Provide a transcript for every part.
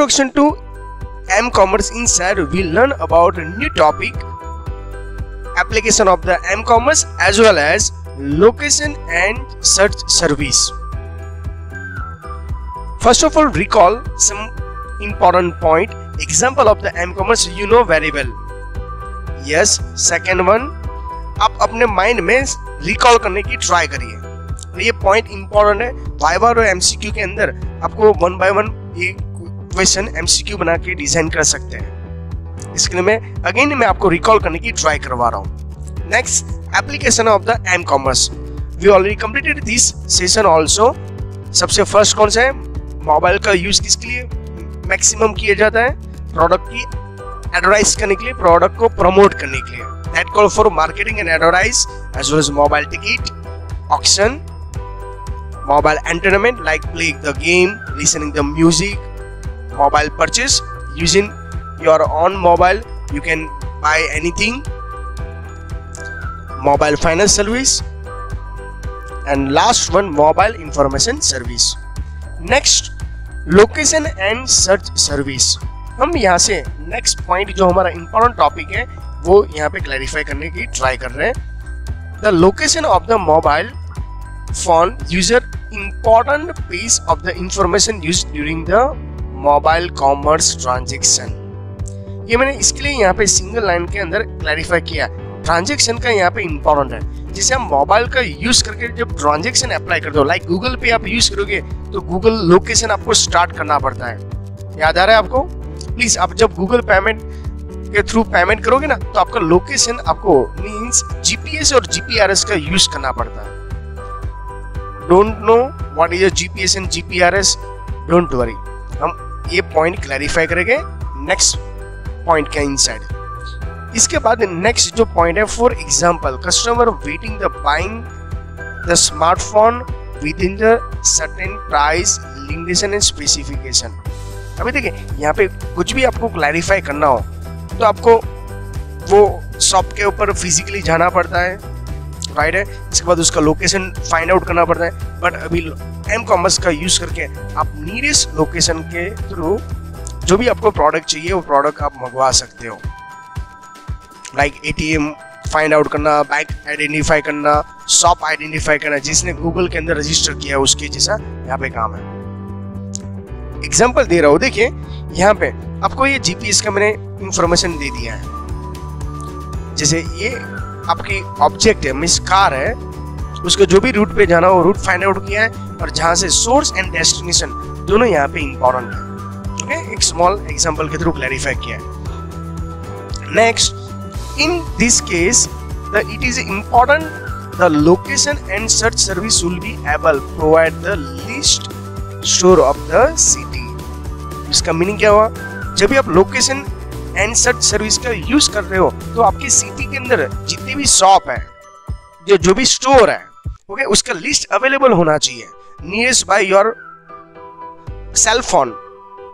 Introduction to m-commerce. Inside we learn about a new topic, application of the m-commerce as well as location and search service. First of all, recall some important point. Example of the m-commerce you know very well. Yes. Second one, आप अपने mind में recall करने की try करिए. ये point important है. Viva और MCQ के अंदर आपको 1 by 1 ये क्वेश्चन एमसीक्यू बना के डिजाइन कर सकते हैं. इसके लिए मैं आपको रिकॉल करने की ट्राई करवा रहा हूँ. Next, application of the M commerce. We already completed this session also. सबसे फर्स्ट कौन सा है? मोबाइल का यूज किसके लिए मैक्सिमम किया जाता है? प्रोडक्ट की एडवर्टाइज करने के लिए, प्रोडक्ट को प्रमोट करने के लिए. That call for marketing and advertise as well as mobile ticket, auction, mobile entertainment like playing the game, listening the music, mobile purchase using your own mobile, you can buy anything, mobile finance service, and last one, mobile information service. Next, location and search service. हम यहाँ से next point जो हमारा important topic है वो यहाँ पे clarify करने की try कर रहे हैं. The location of the mobile phone user important piece of the information used during the mobile commerce transaction. ये मैंने इसके लिए यहाँ पे सिंगल लाइन के अंदर क्लैरिफाई किया. ट्रांजेक्शन का यहाँ पे इंपॉर्टेंट है. जिसे हम मोबाइल का यूज करके जब ट्रांजेक्शन अप्लाई करते हो, लाइक गूगल पे आप यूज करोगे तो गूगल लोकेशन आपको स्टार्ट करना पड़ता है. याद आ रहा है आपको? प्लीज आप जब गूगल पेमेंट के थ्रू पेमेंट करोगे ना तो आपका लोकेशन आपको मीन्स जीपीएस और जीपीआरएस का यूज करना पड़ता है. Don't know what is GPS and GPRS? Don't worry, हम ये पॉइंट क्लैरिफाई करेंगे नेक्स्ट पॉइंट के इनसाइड. इसके बाद नेक्स्ट जो पॉइंट है, for example customer waiting the buying the smartphone with in the certain price limitation and specification. अभी देखिए यहाँ पे कुछ भी आपको क्लैरिफाई करना हो तो आपको वो शॉप के ऊपर फिजिकली जाना पड़ता है, राइट है. इसके बाद उसका लोकेशन फाइंड आउट करना पड़ता है. बट अभी एम कॉमर्स का यूज करके आप नियरेस्ट लोकेशन के थ्रू जो भी आपको प्रोडक्ट चाहिए वो प्रोडक्ट आप मंगवा सकते हो. लाइक एटीएम फाइंड आउट करना, बैंक आइडेंटिफाई करना, शॉप आइडेंटिफाई करना, जिसने गूगल के अंदर रजिस्टर किया है उसके जैसा यहाँ पे काम है. एग्जाम्पल दे रहा हूँ. देखिए यहाँ पे आपको ये जीपीएस का मैंने इंफॉर्मेशन दे दिया है. जैसे ये आपकी ऑब्जेक्ट है, मिस कार है, उसको जो भी रूट पे जाना हो रूट फाइंड आउट किया है और जहां से सोर्स एंड डेस्टिनेशन दोनों यहाँ पे इंपॉर्टेंट है. ओके, एक स्मॉल एग्जांपल के थ्रू क्लैरिफाई किया है. Next, in this case it is important the location and search service will be able provide the list store of the city. इसका meaning क्या हुआ? जब भी आप लोकेशन एंड सर्च सर्विस का यूज कर रहे हो तो आपकी सिटी के अंदर जितनी भी शॉप है, जो भी स्टोर है, ओके, उसका लिस्ट अवेलेबल होना चाहिए nearest by your cell phone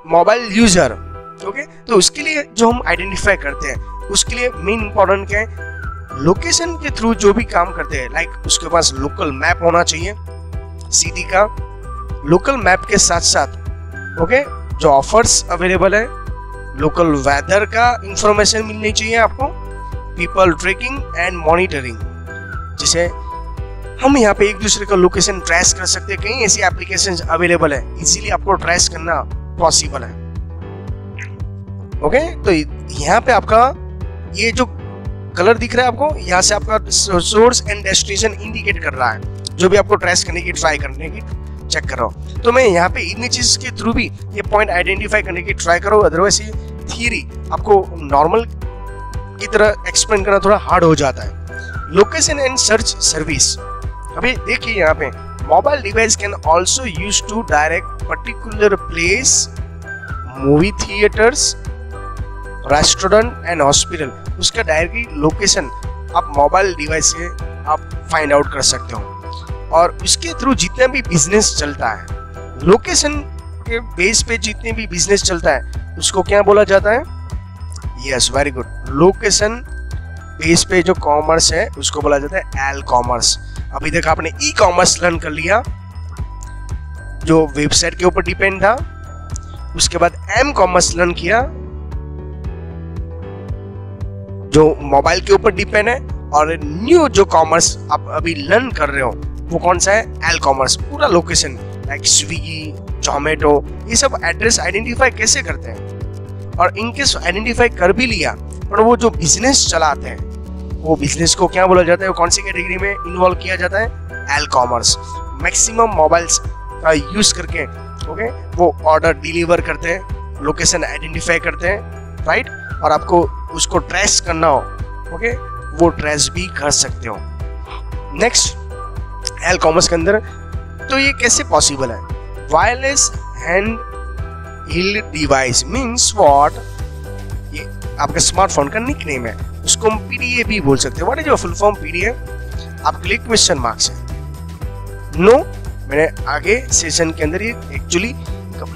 mobile user. Okay, तो उसके लिए जो हम आइडेंटिफाई करते हैं उसके लिए मेन इंपॉर्टेंट क्या है? लोकेशन के थ्रू जो भी काम करते हैं, लाइक उसके पास लोकल मैप होना चाहिए सिटी का. लोकल मैप के साथ साथ ओके जो ऑफर्स अवेलेबल है, लोकल वेदर का इंफॉर्मेशन मिलनी चाहिए आपको, पीपल ट्रैकिंग एंड मॉनिटरिंग. जैसे हम यहाँ पे एक दूसरे का लोकेशन ट्रेस कर सकते हैं. कई ऐसी एप्लीकेशंस अवेलेबल है, इजीली आपको ट्रेस करना पॉसिबल है. ओके, तो यहाँ पे आपका ये जो कलर दिख रहा है आपको, यहाँ से आपका सोर्स एंड डेस्टिनेशन इंडिकेट कर रहा है. जो भी आपको ट्रेस करने की ट्राई करने की चेक कर रहा हूँ तो मैं यहाँ पे इमेजेस के थ्रू भी ये पॉइंट आइडेंटिफाई करने की ट्राई करो. अदरवाइज ये थियरी आपको नॉर्मल की तरह एक्सप्लेन करना थोड़ा हार्ड हो जाता है. Location and search service. अभी देखिए यहाँ पे mobile device can also use to direct particular place, movie theatres, restaurant and hospital. उसका डायरेक्टली लोकेशन आप मोबाइल डिवाइस से आप फाइंड आउट कर सकते हो. और उसके थ्रू जितना भी बिजनेस चलता है, लोकेशन के बेस पे जितने भी बिजनेस चलता है उसको क्या बोला जाता है? Yes, very good. Location base पे जो कॉमर्स है उसको बोला जाता है एल कॉमर्स. अभी तक आपने ई कॉमर्स लर्न कर लिया जो वेबसाइट के ऊपर डिपेंड था. उसके बाद एम कॉमर्स लर्न किया जो मोबाइल के ऊपर डिपेंड है, और न्यू जो कॉमर्स आप अभी लर्न कर रहे हो वो कौन सा है, एल कॉमर्स। पूरा लोकेशन लाइक स्विगी, जोमेटो, ये सब एड्रेस आइडेंटिफाई कैसे करते हैं, और इनकेस आइडेंटिफाई कर भी लिया पर वो जो बिजनेस चलाते हैं वो बिजनेस को क्या बोला जाता है, वो कौन सी कैटेगरी में इन्वॉल्व किया जाता है, एल कॉमर्स। मैक्सिमम मोबाइल्स का यूज करके ओके वो ऑर्डर डिलीवर करते हैं, लोकेशन आइडेंटिफाई करते हैं, राइट, और आपको उसको ट्रेस करना हो ओके वो ट्रेस भी कर सकते हो। नेक्स्ट एल कॉमर्स के अंदर तो ये कैसे पॉसिबल है, wireless hand healed device means what, ये आपका स्मार्टफोन का निकनेम है, उसको हम पीडीए भी बोल सकते हैं। What is your full form PDA, आपके लिए क्वेश्चन मार्क्स है। नो, मैंने आगे सेशन के अंदर ये एक्चुअली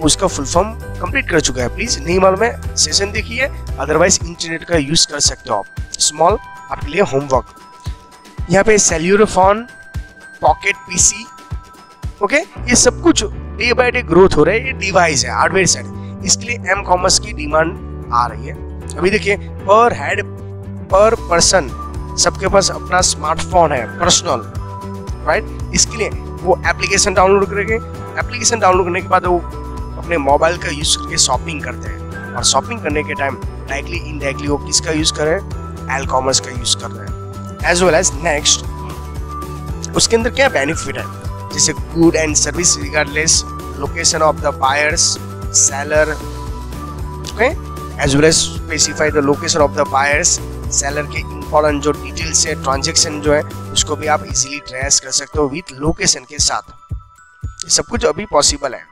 उसका फुल फॉर्म कंप्लीट कर चुका है, प्लीज नहीं मालूम है सेशन देखिए, अदरवाइज इंटरनेट का यूज कर सकते हो आप। स्मॉल आपके लिए होमवर्क, यहाँ पे cellular phone, pocket PC okay ये सब कुछ डे बाय डे ग्रोथ हो रहा है, ये डिवाइस है हार्डवेयर साइड, इसलिए एम कॉमर्स की डिमांड आ रही है। अभी देखिए पर हेड पर पर्सन सबके पास अपना स्मार्टफोन है पर्सनल, राइट, इसके लिए वो एप्लीकेशन डाउनलोड करेंगे, एप्लीकेशन डाउनलोड करने के बाद वो अपने मोबाइल का यूज करके शॉपिंग करते हैं, और शॉपिंग करने के टाइम डायरेक्टली इनडायरेक्टली वो किसका यूज कर रहे हैं, एल कॉमर्स का यूज कर रहे हैं। एज वेल एज नेक्स्ट उसके अंदर क्या बेनिफिट है, जैसे good and service regardless location of the buyers seller okay, as well as specify the location of the buyers seller के इंपॉर्टेंट जो डिटेल्स है ट्रांजैक्शन जो है उसको भी आप इजीली ट्रेस कर सकते हो विद लोकेशन के साथ। ये सब कुछ अभी पॉसिबल है।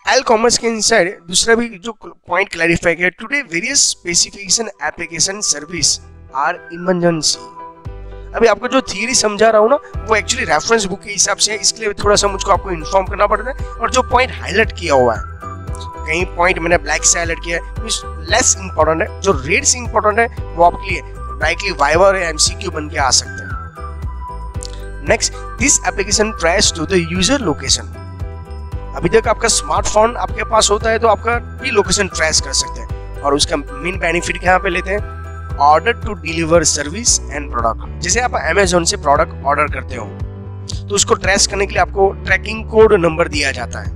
एल कॉमर्स के इनसाइड दूसरा भी जो पॉइंट क्लैरिफाई किया, today various specification application service are emergency. अभी आपको जो थियरी समझा रहा हूँ ना वो एक्चुअली रेफरेंस बुक के हिसाब से है, इसके लिए थोड़ा सा मुझको आपको इन्फॉर्म करना पड़ता है, और जो पॉइंट हाईलाइट किया हुआ है कहीं पॉइंट मैंने ब्लैक से हाईलाइट किया है लेस इंपॉर्टेंट है, जो रेड से इंपॉर्टेंट है वो आपके लिए डायरेक्टली वाइवा और एमसीक्यू बन के आ सकते हैं। Next, this application trace to the user location. अभी तक आपका स्मार्टफोन आपके पास होता है तो आपका भी लोकेशन ट्रेस कर सकते हैं, और उसका मेन बेनिफिट यहाँ पे लेते हैं order to deliver service and product. जैसे आप अमेज़न से प्रोडक्ट ऑर्डर करते हो तो उसको ट्रेस करने के लिए आपको ट्रैकिंग कोड नंबर दिया जाता है,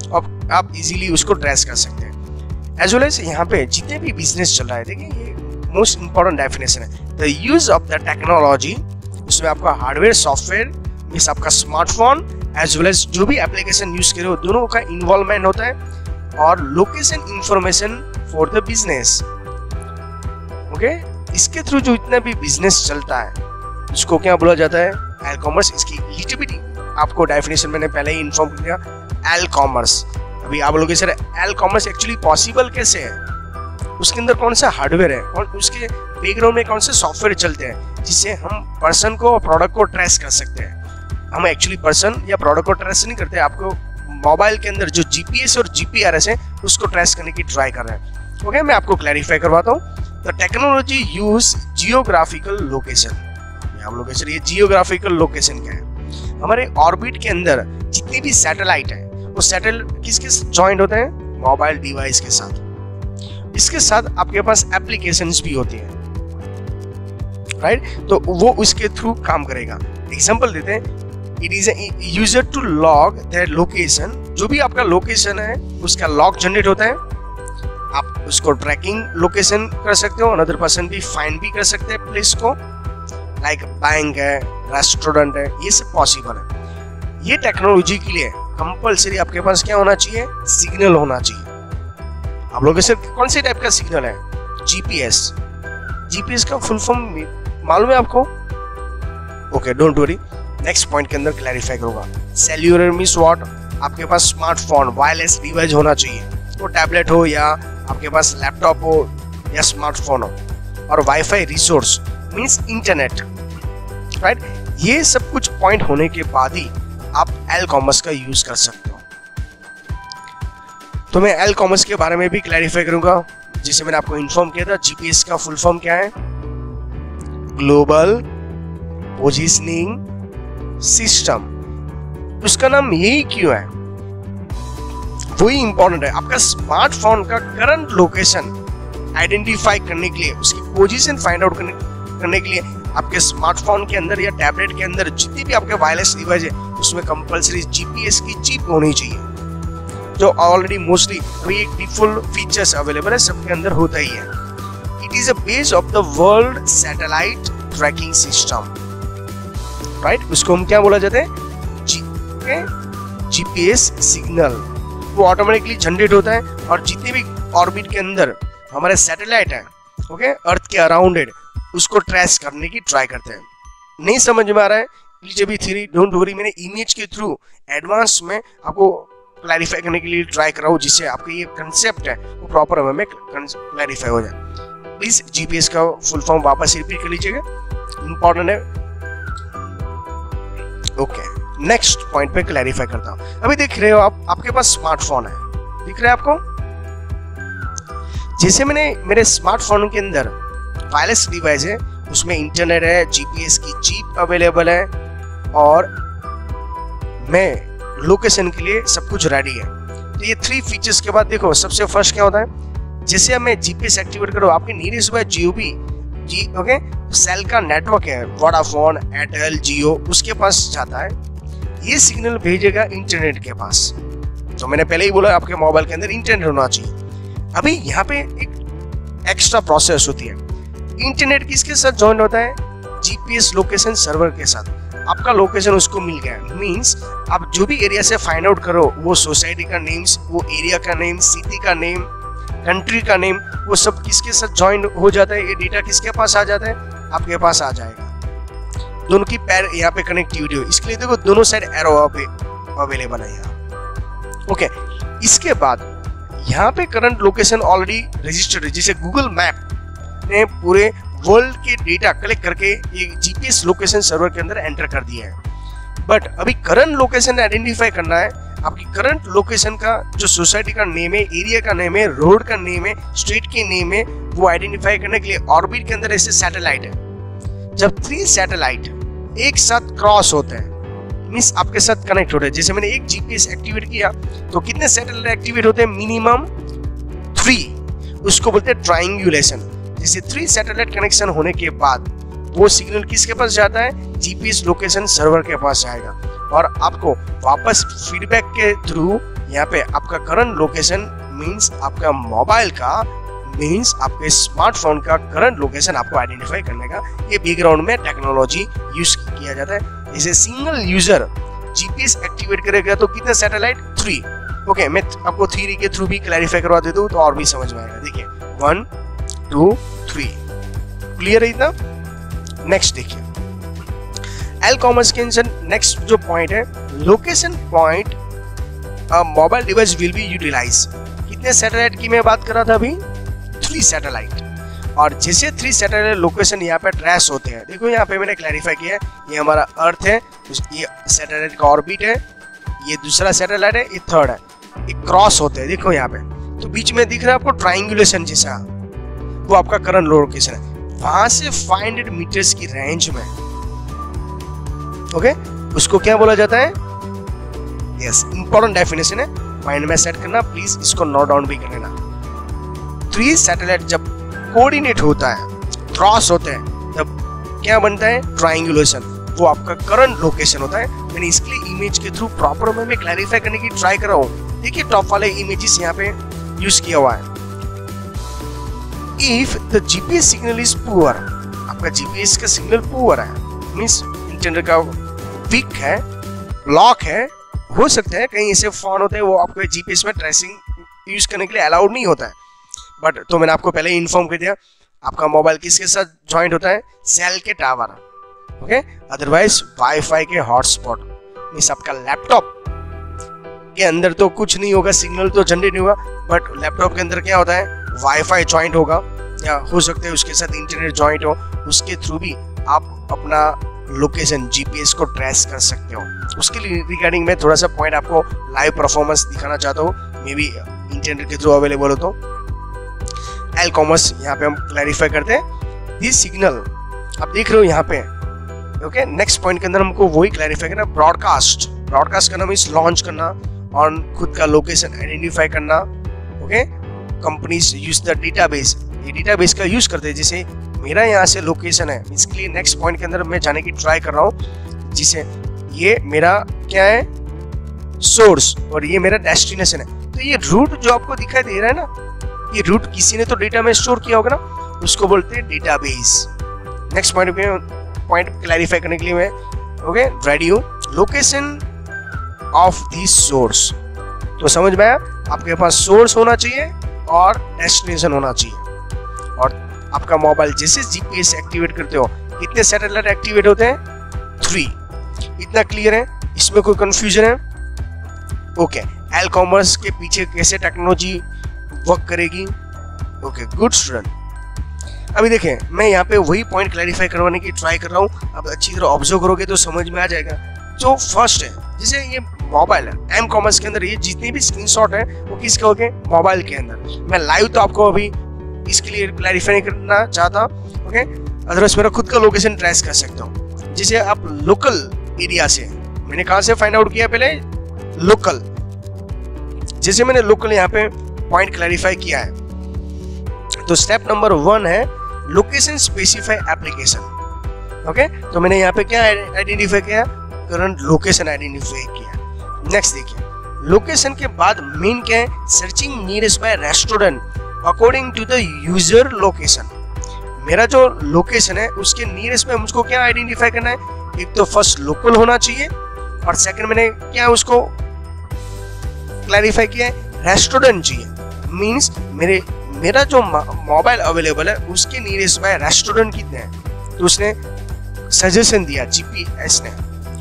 और आप इजीली उसको ट्रेस कर सकते हैं। एज वेल एज यहाँ पे जितने भी बिजनेस चल रहा है, देखिए ये मोस्ट इंपॉर्टेंट डेफिनेशन है, the use of the technology. उसमें आपका हार्डवेयर सॉफ्टवेयर मींस आपका स्मार्टफोन एज वेल एज जो भी एप्लीकेशन यूज करे हो दोनों का इन्वॉल्वमेंट होता है, और location information for the business okay. इसके थ्रू जो इतना भी बिजनेस चलता है उसको क्या बोला जाता है, एल कॉमर्स। इसकी लिटिबिलिटी आपको डेफिनेशन मैंने पहले ही इन्फॉर्म किया, एल कॉमर्स। अभी आप बोलोगे sir L commerce actually possible कैसे है, उसके अंदर कौन सा हार्डवेयर है और उसके बैकग्राउंड में कौन से सॉफ्टवेयर चलते हैं जिससे हम पर्सन को और प्रोडक्ट को ट्रेस कर सकते हैं। हम एक्चुअली पर्सन या प्रोडक्ट को ट्रेस नहीं करते, आपको मोबाइल के अंदर जो जीपीएस और जीपीआरएस है उसको ट्रेस करने की ट्राई कर रहे हैं। ओके, मैं आपको क्लैरिफाई करवाता हूँ। The technology use geographical location. हम लोग सर ये जियोग्राफिकल लोकेशन क्या है, हमारे ऑर्बिट के अंदर जितनी भी सैटेलाइट है वो सैटेलाइट किसके जॉइंट होते हैं, मोबाइल डिवाइस के साथ। इसके साथ आपके पास एप्लीकेशंस भी होती हैं, राइट, तो वो उसके थ्रू काम करेगा। एग्जांपल देते हैं, it is user to log that location. जो भी आपका लोकेशन है उसका लॉग जनरेट होता है, आप उसको ट्रैकिंग लोकेशन कर सकते हो, अनदर पर्सन भी फाइंड भी कर सकते हैं प्लेस को, लाइक बैंक है, रेस्टोरेंट है, ये सब पॉसिबल है। ये टेक्नोलॉजी के लिए कंपलसरी आपके पास क्या होना चाहिए, सिग्नल होना चाहिए। आप लोगों से कौन से टाइप का सिग्नल है, जीपीएस। जीपीएस का फुल फॉर्म मालूम है आपको, okay don't worry, next point के अंदर क्लैरिफाई करूंगा। सेल्यूलर मींस व्हाट, आपके पास स्मार्टफोन वायरलेस डिवाइस होना चाहिए, वो टैबलेट हो या आपके पास लैपटॉप हो या स्मार्टफोन हो, और wifi resource means internet, right. ये सब कुछ पॉइंट होने के बाद ही आप एल कॉमर्स का यूज कर सकते हो। तो मैं एल कॉमर्स के बारे में भी क्लैरिफाई करूंगा, जिसे मैंने आपको इन्फॉर्म किया था। जीपीएस का फुल फॉर्म क्या है, ग्लोबल पोजिशनिंग सिस्टम। उसका नाम यही क्यों है, वही इंपॉर्टेंट है। आपका स्मार्टफोन का करंट लोकेशन आइडेंटिफाई करने के लिए, उसकी पोजीशन फाइंड आउट करने के लिए आपके स्मार्टफोन के अंदर या टैबलेट के अंदर जितनी भी आपके वायरलेस डिवाइस है उसमें कंपलसरी जीपीएस की चिप होनी चाहिए, जो ऑलरेडी मोस्टली अभी एक डिफॉल्ट फीचर्स अवेलेबल है, सबके अंदर होता ही है। It is a base of the world satellite tracking system, right. उसको हम क्या बोला जाता है, जीपीएस सिग्नल। वो ऑटोमेटिकली जनरेट होता है और जितने भी ऑर्बिट के अंदर हमारे सैटेलाइट है, ओके, अर्थ के अराउंडेड, उसको ट्रेस करने की ट्राई करते हैं। नहीं समझ में आ रहा है, लीजिए भी थ्योरी, डोंट वरी, मैंने इमेज के थ्रू एडवांस में आपको क्लैरिफाई करने के लिए ट्राई कर रहा हूँ, जिससे आपका ये कंसेप्ट है वो प्रॉपर वे में क्लैरिफाई हो जाए। प्लीज जीपीएस का फुल फॉर्म वापस रिपीट कर लीजिएगा, इंपॉर्टेंट है। ओके, नेक्स्ट पॉइंट पे क्लैरिफाई करता हूँ। अभी देख रहे हो आप, आपके पास स्मार्टफोन है, दिख रहा है आपको। जैसे मैंने मेरे स्मार्टफोन के अंदर वायरलेस डिवाइस है, उसमें इंटरनेट है, जीपीएस की चिप अवेलेबल है और मैं लोकेशन के लिए सब कुछ रेडी है। तो ये 3 फीचर्स के बाद देखो, सबसे फर्स्ट क्या होता है, जैसे मैं जीपीएस एक्टिवेट करो, आपके नियरेस्ट बाय जियोबी ओके सेल का नेटवर्क है, वोडाफोन, एयरटेल, जियो, उसके पास जाता है, ये सिग्नल भेजेगा इंटरनेट के पास। तो मैंने पहले ही बोला आपके मोबाइल के अंदर इंटरनेट होना चाहिए। अभी यहाँ पे एक एक्स्ट्रा प्रोसेस होती है, इंटरनेट किसके साथ ज्वाइन होता है, जीपीएस लोकेशन सर्वर के साथ। आपका लोकेशन उसको मिल गया, मींस आप जो भी एरिया से फाइंड आउट करो, वो सोसाइटी का नेम्स, वो एरिया का नेम, सिटी का नेम, कंट्री का नेम, वो सब किसके साथ ज्वाइन हो जाता है, ये डेटा किसके पास आ जाता है, आपके पास आ जाएगा। दोनों की पैर यहाँ पे कनेक्टिविटी हो, इसके लिए देखो दोनों साइड एरो अवेलेबल है यहाँ। ओके, इसके बाद यहाँ पे करंट लोकेशन ऑलरेडी रजिस्टर्ड है, जैसे गूगल मैप ने पूरे वर्ल्ड के डेटा कलेक्ट करके ये जीपीएस लोकेशन सर्वर के अंदर एंटर कर दिया है। बट अभी करंट लोकेशन आइडेंटिफाई करना है, आपकी करंट लोकेशन का जो सोसाइटी का नेम है, एरिया का नेम है, रोड का नेम है, स्ट्रीट के नेम है, वो आइडेंटिफाई करने के लिए ऑर्बिट के अंदर ऐसे सैटेलाइट है। जब 3 सैटेलाइट एक साथ क्रॉस होते हैं, मींस आपके साथ कनेक्ट होते हैं, जैसे मैंने एक जीपीएस एक्टिवेट किया तो कितने सैटेलाइट एक्टिवेट होते हैं, मिनिमम 3, उसको बोलते हैं ट्रायंगुलेशन। जैसे 3 सैटेलाइट कनेक्शन होने के बाद वो सिग्नल किसके पास जाता है, जीपीएस लोकेशन सर्वर के पास जाएगा और आपको वापस फीडबैक के थ्रू यहाँ पे आपका करंट लोकेशन मींस आपका मोबाइल का, मींस आपके स्मार्टफोन का करंट लोकेशन आपको आइडेंटिफाई करने का ये बैकग्राउंड में टेक्नोलॉजी यूज किया जाता है। जैसे सिंगल यूजर जीपीएस एक्टिवेट करेगा तो कितने सैटेलाइट, 3। ओके, मैं आपको थ्योरी के थ्रू भी क्लैरिफाई करवा देता हूँ तो और भी समझ में आएगा। देखिए 1 2 3, क्लियर है इतना। नेक्स्ट देखिए, एल कॉमर्स के अंदर नेक्स्ट जो पॉइंट है, location point mobile device will be utilise. कितने सैटेलाइट की मैं बात कर रहा था अभी, 3 सैटेलाइट। और जैसे 3 सैटेलाइट लोकेशन यहाँ पे ट्रेस होते हैं, देखो यहाँ पे मैंने क्लैरिफाई किया है, ये हमारा अर्थ है, ये सैटेलाइट का ऑर्बिट है, ये दूसरा सैटेलाइट है, ये थर्ड है, ये क्रॉस होते हैं, देखो यहाँ पे। तो बीच में दिख रहा है आपको ट्रायंगुलेशन जैसा, वो आपका करंट लोकेशन है। वहां से 500 मीटर्स की रेंज में, ओके, उसको क्या बोला जाता है, यस, इंपॉर्टेंट डेफिनेशन है, माइंड में सेट करना, प्लीज इसको नोट डाउन भी कर लेना। 3 सैटेलाइट जब कोऑर्डिनेट होता है, क्रॉस होते हैं, तब क्या बनता है, ट्रायंगुलेशन, वो आपका करंट लोकेशन होता है। मैंने इसके लिए इमेज के थ्रू प्रॉपर वे में क्लैरिफाई करने की ट्राई कर रहा हूँ। देखिए टॉप वाले इमेजेस यहाँ पे यूज किया हुआ है। If the GPS signal is poor, आपका GPS का सिग्नल पुअर है, मींस इंटरनेट का वीक है, लॉक है, हो सकता है कहीं ऐसे फोन होते हैं वो आपको जीपीएस में ट्रेसिंग यूज करने के लिए अलाउड नहीं होता है। बट तो मैंने आपको पहले ही इन्फॉर्म कर दिया, आपका मोबाइल किसके साथ ज्वाइंट होता है, सेल के टावर, ओके, अदरवाइज वाईफाई के हॉटस्पॉट, मींस आपका लैपटॉप के अंदर तो कुछ नहीं होगा, सिग्नल तो जनरेट नहीं होगा, बट लैपटॉप के अंदर क्या होता है, वाईफाई ज्वाइंट होगा या हो सकता है उसके साथ इंटरनेट ज्वाइंट हो, उसके थ्रू भी आप अपना लोकेशन जीपीएस को ट्रेस कर सकते हो। उसके लिए रिगार्डिंग मैं थोड़ा सा पॉइंट आपको लाइव परफॉर्मेंस दिखाना चाहता हूँ, मे बी इंटरनेट के थ्रू अवेलेबल हो तो। एल कॉमर्स यहाँ पे हम क्लैरिफाई करते हैं, दिस सिग्नल आप देख रहे हो यहाँ पे, ओके। नेक्स्ट पॉइंट के अंदर हमको वही क्लैरिफाई करना, ब्रॉडकास्ट करना मीन्स लॉन्च करना ऑन खुद का लोकेशन आइडेंटिफाई करना। Okay, companies use the database, ये डेटाबेस का यूज करते हैं। जैसे मेरा यहाँ से लोकेशन है, इसके लिए नेक्स्ट पॉइंट के अंदर मैं जाने की ट्राई कर रहा हूँ, जिसे ये मेरा क्या है सोर्स और ये मेरा डेस्टिनेशन है। तो ये रूट जो आपको दिखाई दे रहा है ना, ये रूट किसी ने तो डेटा में स्टोर किया होगा ना, उसको बोलते हैं डेटाबेस। नेक्स्ट पॉइंट क्लैरिफाई करने के लिए मैं ओके रेडी हूँ। लोकेशन ऑफ दिस सोर्स, तो समझ में आया, आपके पास सोर्स होना चाहिए और डेस्टिनेशन होना चाहिए। और आपका मोबाइल जैसे जीपीएस एक्टिवेट करते हो, कितने सैटेलाइट एक्टिवेट होते हैं? 3। इतना क्लियर है? इसमें कोई कंफ्यूजन है? ओके, एल कॉमर्स के पीछे कैसे टेक्नोलॉजी वर्क करेगी? Okay, good student. अभी देखें, मैं यहाँ पे वही पॉइंट क्लैरिफाई करवाने की ट्राई कर रहा हूँ। अब अच्छी तरह ऑब्जर्व करोगे तो समझ में आ जाएगा। जो फर्स्ट है, जैसे ये मोबाइल है, एम कॉमर्स के अंदर ये जितनी भी स्क्रीनशॉट है वो किसके हो गए? मोबाइल के अंदर। मैं लाइव तो आपको अभी इसके लिए क्लैरिफाई नहीं करना चाहता, ओके, अदरवाइज मेरा खुद का लोकेशन ट्रेस कर सकता हूँ। जैसे आप लोकल एरिया से, मैंने कहाँ से फाइंड आउट किया? पहले लोकल। जैसे मैंने लोकल यहाँ पे पॉइंट क्लैरिफाई किया है, तो स्टेप नंबर 1 है लोकेशन स्पेसिफाई एप्लीकेशन। ओके, तो मैंने यहाँ पे क्या आइडेंटिफाई किया? करंट लोकेशन आइडेंटिफाई किया। नेक्स्ट देखिए, लोकेशन के बाद मेन क्या है? Searching nearest by restaurant according to the user location. मेरा जो लोकेशन है उसके नियरेस्ट में मुझको क्या आइडेंटिफाई करना है? एक तो फर्स्ट लोकल होना चाहिए और सेकंड मैंने क्या उसको क्लैरिफाई किया है? रेस्टोरेंट चाहिए। मींस मेरा जो मोबाइल अवेलेबल है उसके नियरेस्ट बाय रेस्टोरेंट कितने हैं? तो उसने सजेशन दिया, जीपीएस ने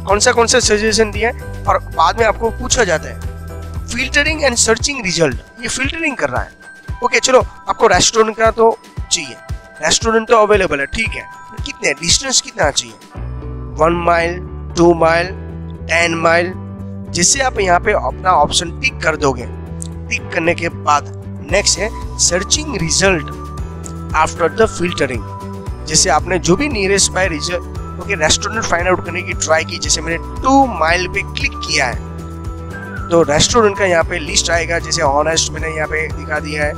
कौन सा सजेशन दिया है, और बाद में आपको पूछा जाता है फिल्टरिंग एंड सर्चिंग रिजल्ट, ये फिल्टरिंग कर रहा है। ओके, चलो आपको रेस्टोरेंट का तो चाहिए, रेस्टोरेंट तो अवेलेबल है, ठीक है, कितने डिस्टेंस कितना चाहिए? 1 माइल, 2 माइल, 10 माइल। जिससे आप यहाँ पे अपना ऑप्शन टिक कर दोगे। टिक करने के बाद नेक्स्ट है searching result after the filtering. जैसे आपने जो भी nearest by result okay restaurant find out करने की ट्राई की, जैसे मैंने 2 माइल पे क्लिक किया है तो रेस्टोरेंट का यहाँ पे लिस्ट आएगा। जैसे ऑनेस्ट मैंने यहाँ पे दिखा दिया है,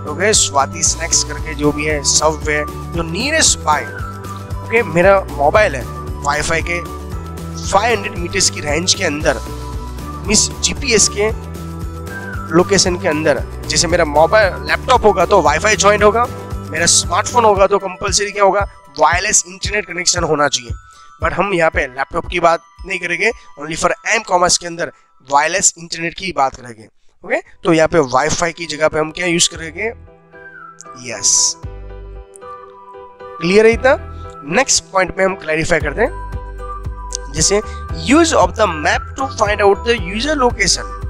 ओके, स्वाति स्नैक्स करके जो भी है, सबवे, जो नियरेस्ट बाय। ओके, मेरा मोबाइल है वाईफाई के 500 मीटर्स की रेंज के अंदर, मिस जीपीएस के लोकेशन के अंदर। जैसे मेरा मोबाइल लैपटॉप होगा तो वाईफाई ज्वाइन होगा, मेरा स्मार्टफोन होगा तो कंपलसरी क्या होगा? वायरलेस इंटरनेट कनेक्शन होना चाहिए। बट हम यहाँ पे लैपटॉप की बात नहीं करेंगे, ओनली फॉर एम कॉमर्स के अंदर वायरलेस इंटरनेट की बात करेंगे। ओके, तो यहाँ पे वाईफाई की जगह पे हम क्या यूज करेंगे? यस, क्लियर है इतना? नेक्स्ट पॉइंट पे हम क्लैरिफाई करते हैं, जैसे use of the map to find out the user location.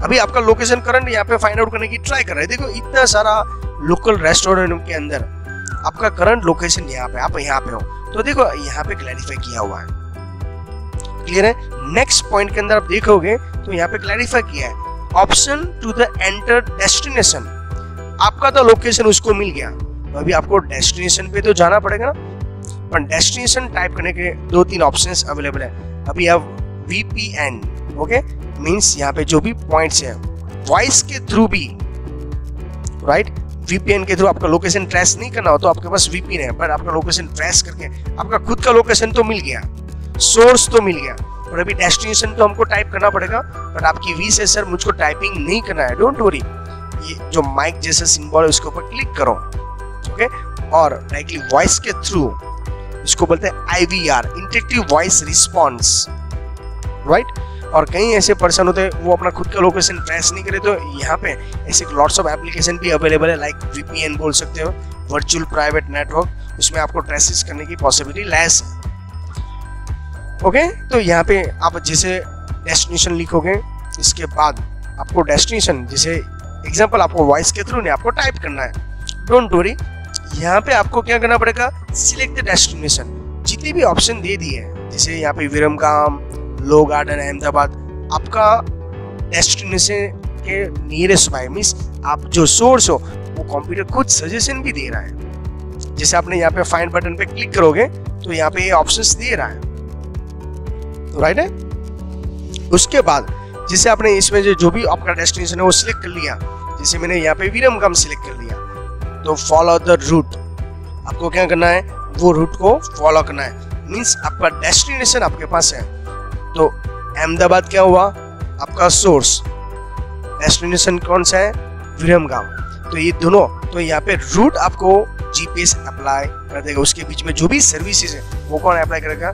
अभी आपका लोकेशन करंट यहाँ पे फाइंड आउट करने की ट्राई कर रहे हैं। देखो इतना सारा लोकल रेस्टोरेंट के अंदर आपका करंट लोकेशन यहाँ पे, आप यहाँ पे हो, तो देखो यहाँ पे क्लैरिफाई किया हुआ है। क्लियर है? नेक्स्ट पॉइंट के अंदर आप देखोगे तो यहाँ पे क्लैरिफाई किया है option to the enter destination. आपका तो लोकेशन उसको मिल गया, तो अभी आपको डेस्टिनेशन पे तो जाना पड़ेगा ना। पर डेस्टिनेशन टाइप करने के 2-3 ऑप्शंस अवेलेबल है। अभी आप VPN, ओके, मींस यहाँ पे जो भी पॉइंट्स है वॉइस के थ्रू भी, राइट, VPN के थ्रू आपका लोकेशन ट्रेस नहीं करना हो तो आपके पास VPN है, पर आपका लोकेशन ट्रेस करके आपका खुद का लोकेशन तो मिल गया, सोर्स तो मिल गया, और अभी डेस्टिनेशन तो हमको टाइप करना पड़ेगा। बट आपकी वी से सर मुझको टाइपिंग नहीं करना है, डोंट वरी, ये जो माइक जैसा सिंबल है उसके ऊपर क्लिक करो, ओके, और डायरेक्टली वॉइस के थ्रू, इसको बोलते हैं IVR, interactive voice response, right. और कई ऐसे पर्सन होते हैं वो अपना खुद का लोकेशन ट्रेस नहीं करे, तो यहाँ पे ऐसे लॉट्स ऑफ एप्लीकेशन भी अवेलेबल है, लाइक VPN बोल सकते हो, वर्चुअल प्राइवेट नेटवर्क, उसमें आपको ट्रेसेस करने की पॉसिबिलिटी लेस है। ओके, तो यहाँ पे आप जैसे डेस्टिनेशन लिखोगे, इसके बाद आपको डेस्टिनेशन, जैसे एग्जांपल आपको वॉइस के थ्रू नहीं, आपको टाइप करना है, डोंट वरी, यहाँ पे आपको क्या करना पड़ेगा, सिलेक्ट द डेस्टिनेशन। जितने भी ऑप्शन दे दिए हैं, जैसे यहाँ पे विरमगाम, लो गार्डन, अहमदाबाद, आपका डेस्टिनेशन के नियरेस्ट बाय, मीन्स आप जो सोर्स हो वो कंप्यूटर खुद सजेशन भी दे रहा है। जैसे आपने यहाँ पे फाइंड बटन पे क्लिक करोगे तो यहाँ पे ये ऑप्शंस दे रहा है, तो राइट है। उसके बाद जैसे आपने इसमें जो भी आपका डेस्टिनेशन है वो सिलेक्ट कर लिया, जैसे मैंने यहाँ पे विरमगाम सिलेक्ट कर लिया, तो फॉलो द रूट, आपको क्या करना है, वो रूट को फॉलो करना है। मीन्स आपका डेस्टिनेशन आपके पास है, तो अहमदाबाद क्या हुआ आपका सोर्स, डेस्टिनेशन कौन सा है, विरमगाम, तो ये दोनों, तो यहाँ पे रूट आपको जीपीएस अप्लाई कर देगा, उसके बीच में जो भी सर्विसेज है वो कौन अप्लाई करेगा,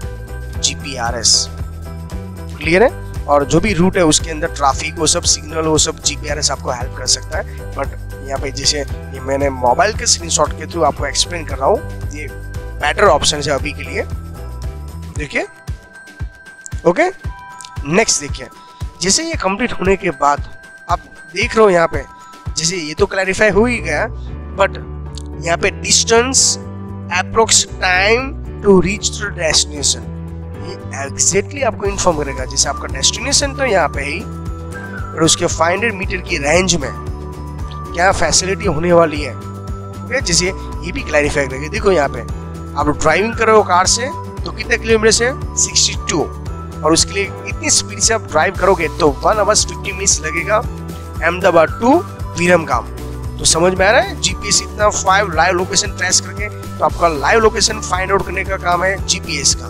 जीपीआरएस। क्लियर है? और जो भी रूट है उसके अंदर ट्रैफिक वो सब सिग्नल वो सब जीपीआरएस आपको हेल्प कर सकता है। बट यहाँ पे जैसे ये मैंने मोबाइल के स्क्रीनशॉट के थ्रू आपको एक्सप्लेन कर रहा हूँ, ये बेटर ऑप्शन है अभी के लिए। देखिए, ओके, नेक्स्ट देखिए, जैसे ये कंप्लीट होने के बाद आप देख रहे हो यहाँ पे, जैसे ये तो क्लैरिफाई हो ही गया, बट यहाँ पे distance, approx time to reach the destination, ये एग्जैक्टली आपको इन्फॉर्म करेगा। जैसे आपका डेस्टिनेशन तो यहाँ पे ही, और उसके 500 मीटर की रेंज में क्या फैसिलिटी होने वाली है, ओके, जैसे ये भी क्लैरिफाई करेगा। देखो यहाँ पे आप ड्राइविंग कर रहे हो कार से, तो कितने किलोमीटर से, 62, और उसके लिए इतनी स्पीड से आप ड्राइव करोगे तो 1 hours 50 minutes लगेगा अहमदाबाद टू विरमगाम। तो समझ में आ रहा है, जीपीएस इतना 5 लाइव लोकेशन ट्रेस करके, तो आपका लाइव लोकेशन फाइंड आउट करने का काम है जीपीएस का।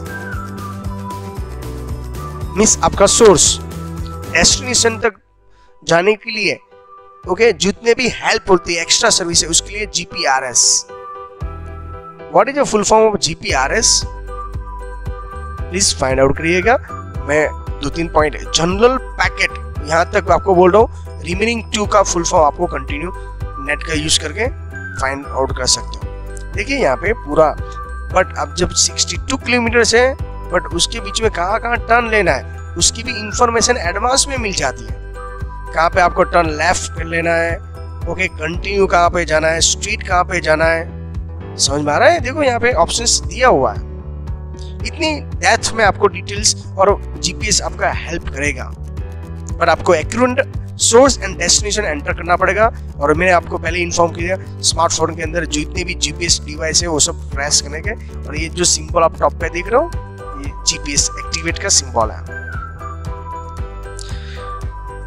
मींस आपका सोर्स डेस्टिनेशन तक जाने के लिए, ओके, जितने भी हेल्प होती है, एक्स्ट्रा सर्विस है, उसके लिए GPRS. What is the full form of GPRS, please find out करिएगा। मैं 2-3 पॉइंट, जनरल पैकेट, यहां तक आपको बोल रहा हूँ, रिमेनिंग 2 का फुल फॉर्म आपको कंटिन्यू नेट का यूज करके फाइंड आउट कर सकते हो। देखिए यहाँ पे पूरा, बट अब जब 62 किलोमीटर से, बट उसके बीच में कहाँ कहाँ टर्न लेना है उसकी भी इंफॉर्मेशन एडवांस में मिल जाती है। कहाँ पे आपको टर्न लेफ्ट कर लेना है, ओके, कंटिन्यू कहाँ पे जाना है, स्ट्रीट कहाँ पे जाना है, समझ में आ रहा है? देखो यहाँ पे ऑप्शंस दिया हुआ है, इतनी डेप्थ में आपको डिटेल्स, और जीपीएस आपका हेल्प करेगा, पर आपको accurate source and destination enter करना पड़ेगा। और मैंने आपको पहले इन्फॉर्म किया, स्मार्टफोन के अंदर जितने भी जीपीएस डिवाइस है वो सब प्रेस करने के, और ये जो सिंबल आप टॉप पे देख रहे हो, ये जीपीएस एक्टिवेट का सिंबल है।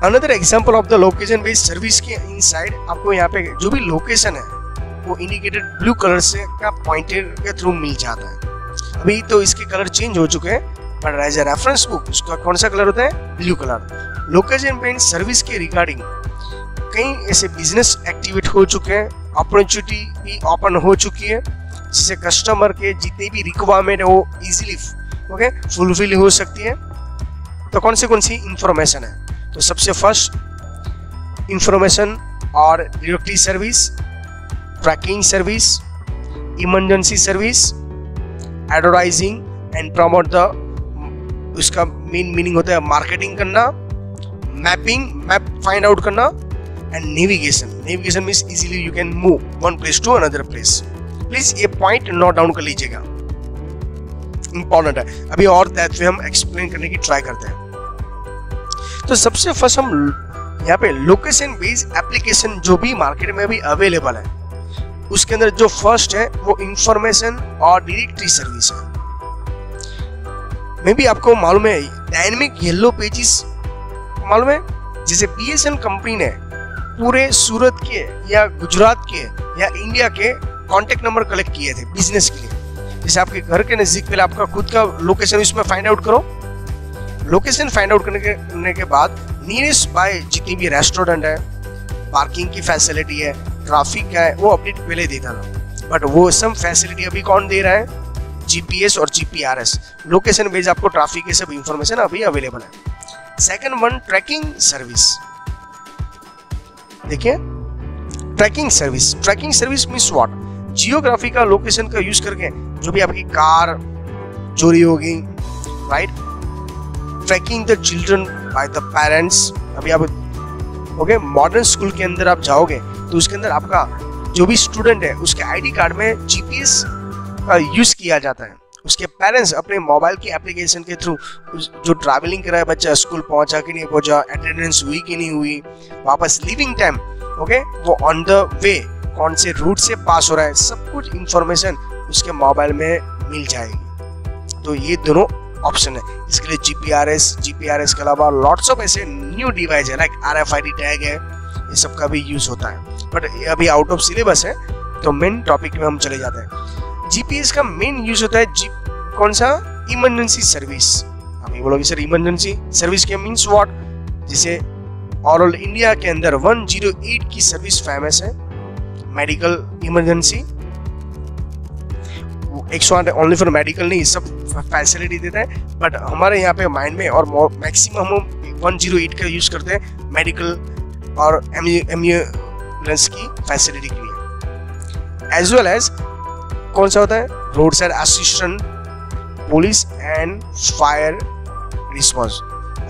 Another example of the location based service के इनसाइड, आपको यहाँ पे जो भी लोकेशन है वो इंडिकेटेड ब्लू कलर से का पॉइंटर के थ्रू मिल जाता है। अभी तो इसके कलर चेंज हो चुके हैं, पर एज ए रेफरेंस बुक उसका कौन सा कलर होता है, blue colour. Location based service के रिगार्डिंग कई ऐसे बिजनेस एक्टिवेट हो चुके हैं, अपॉर्चुनिटी भी ओपन हो चुकी है, जिससे कस्टमर के जितनी भी रिक्वायरमेंट है वो इजीली, ओके, फुलफिल हो सकती है। तो कौन सी इंफॉर्मेशन है, तो सबसे फर्स्ट इंफॉर्मेशन और directory service, tracking service, emergency service, advertising and promote the, उसका मेन मीनिंग होता है मार्केटिंग करना, मैप फाइंड आउट करना, and navigation means easily you can move one place to another place. Please ये point note down कर लीजिएगा, important है। अभी और दैट हम एक्सप्लेन करने की ट्राई करते हैं। तो सबसे फर्स्ट हम यहाँ पे लोकेशन बेस्ड एप्लीकेशन जो भी मार्केट में अभी अवेलेबल है, उसके अंदर जो फर्स्ट है वो इंफॉर्मेशन और डायरेक्टरी सर्विस है। मे भी आपको मालूम है, डायनेमिक येलो पेजेस मालूम है, जैसे बीएसएनएल कंपनी ने पूरे सूरत के या गुजरात के या इंडिया के कॉन्टेक्ट नंबर कलेक्ट किए थे बिजनेस के लिए। जैसे आपके घर के नजदीक, पहले आपका खुद का लोकेशन इसमें फाइंड आउट करो, लोकेशन फाइंड आउट करने के बाद नियरेस्ट बाय जितनी भी रेस्टोरेंट है, पार्किंग की फैसिलिटी है, ट्रैफिक है, वो अपडेट पहले देता था। बट वो सब फैसिलिटी अभी कौन दे रहा है, जीपीएस और जीपीआरएस। लोकेशन बेस्ड आपको ट्रैफिक के सब इंफॉर्मेशन अभी अवेलेबल है। Second one, tracking service. देखिए, tracking service means what, geography का लोकेशन का यूज करके जो भी आपकी कार चोरी होगी, right, tracking the children by the parents. अभी आप ओके मॉडर्न स्कूल के अंदर आप जाओगे तो उसके अंदर आपका जो भी स्टूडेंट है उसके आईडी कार्ड में जीपीएस का यूज किया जाता है। उसके पेरेंट्स अपने मोबाइल की एप्लीकेशन के थ्रू जो ट्रैवलिंग कर रहा है बच्चा, स्कूल पहुंचा कि नहीं पहुंचा, अटेंडेंस हुई कि नहीं हुई, वापस लिविंग टाइम, ओके, वो ऑन द वे कौन से रूट से पास हो रहा है, सब कुछ इंफॉर्मेशन उसके मोबाइल में मिल जाएगी। तो ये दोनों ऑप्शन है। इसके लिए जीपीआरएस के अलावा लॉट्स ऑफ ऐसे न्यू डिवाइस है, लाइक आरएफआईडी टैग है, ये सब का भी यूज होता है, बट अभी आउट ऑफ सिलेबस है, तो मेन टॉपिक में हम चले जाते हैं। जीपीएस का मेन यूज होता है कौन सा? Emergency service. अभी बोलोगे सर इमरजेंसी सर्विस के मीन्स व्हाट? जैसे ऑल इंडिया के अंदर 108 की सर्विस फेमस है, medical emergency. 108 only for medical नहीं, सब फैसिलिटी देता है, बट हमारे यहाँ पे माइंड में और मैक्सिमम हम 108 का यूज करते हैं मेडिकल और एम्बुलेंस की फैसिलिटी के लिए। एज वेल एज कौन सा होता है? Road side assistant, police and fire response.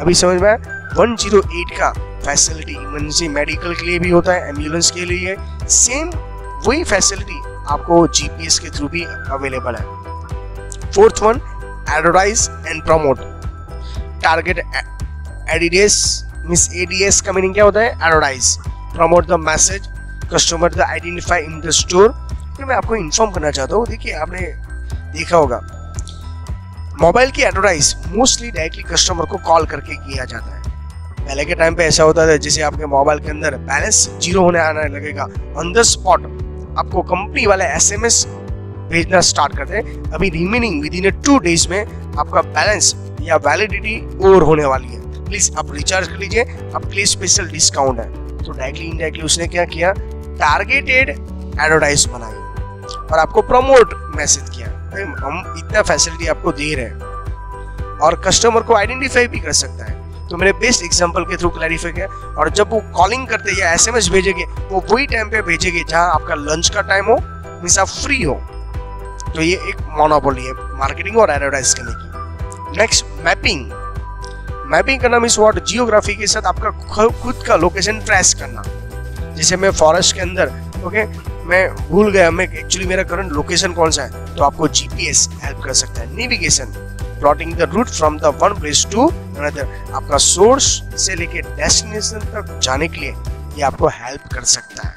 अभी समझ में आया? 108 का फैसिलिटी इमरजेंसी मेडिकल के लिए भी होता है, एम्बुलेंस के लिए। सेम वही फैसिलिटी आपको जीपीएस के थ्रू भी अवेलेबल है। Fourth one, advertise and promote. Target ADS means ADS का मीनिंग क्या होता है? Advertise, promote the message, customer the identify in the store. मैं आपको इन्फॉर्म करना चाहता हूँ, देखिए आपने देखा होगा मोबाइल की एडवर्टाइज मोस्टली डायरेक्टली कस्टमर को कॉल करके किया जाता है। पहले के टाइम पे ऐसा होता था, जैसे आपके मोबाइल के अंदर बैलेंस 0 होने आने लगेगा, ऑन द स्पॉट आपको कंपनी वाले एसएमएस भेजना स्टार्ट करते हैं। अभी रिमेनिंग विद इन 2 डेज में आपका बैलेंस या वैलिडिटी ओवर होने वाली है, प्लीज आप रिचार्ज कर लीजिए, आपके लिए स्पेशल डिस्काउंट है। तो डायरेक्टली इनडायरेक्टली उसने क्या किया? टारगेटेड एडवर्टाइज बनाई और आपको प्रमोट मैसेज किया, हम इतना फैसिलिटी आपको दे रहे हैं, और कस्टमर को आइडेंटिफाई भी कर सकता है। तो मेरे बेस्ट एग्जांपल के थ्रू क्लैरिफाई किया। और जब वो कॉलिंग करते या एसएमएस भेजेंगे, वो वही टाइम पे भेजेंगे जहां आपका लंच का टाइम हो, मींस आप फ्री हो। तो ये एक मोनोपोली है मार्केटिंग और एडवर्टाइज करने की। Next, mapping. मैपिंग करना मींस व्हाट? जियोग्राफी के साथ आपका खुद का लोकेशन ट्रेस करना। जैसे मैं फॉरेस्ट के अंदर, ओके, मैं भूल गया मैं एक्चुअली मेरा करंट लोकेशन कौन सा है, तो आपको जीपीएस हेल्प कर सकता है। Navigation, plotting the route from the one place to another, आपका सोर्स से लेके डेस्टिनेशन तक जाने के लिए ये आपको हेल्प कर सकता है।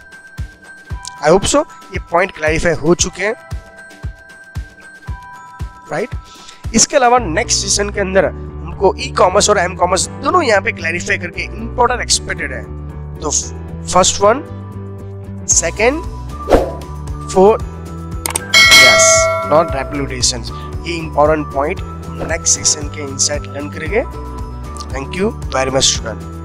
आई होप सो ये पॉइंट क्लैरिफाई हो चुके हैं, राइट? इसके अलावा नेक्स्ट सेशन के अंदर हमको ई कॉमर्स और एम कॉमर्स दोनों यहाँ पे क्लैरिफाई करके इंपॉर्टेंट एक्सपेक्टेड है। तो first one, second, fourth, yes, not reputation, ये इंपॉर्टेंट पॉइंट नेक्स्ट सेशन के इनसाइट लर्न करेंगे। Thank you very much student.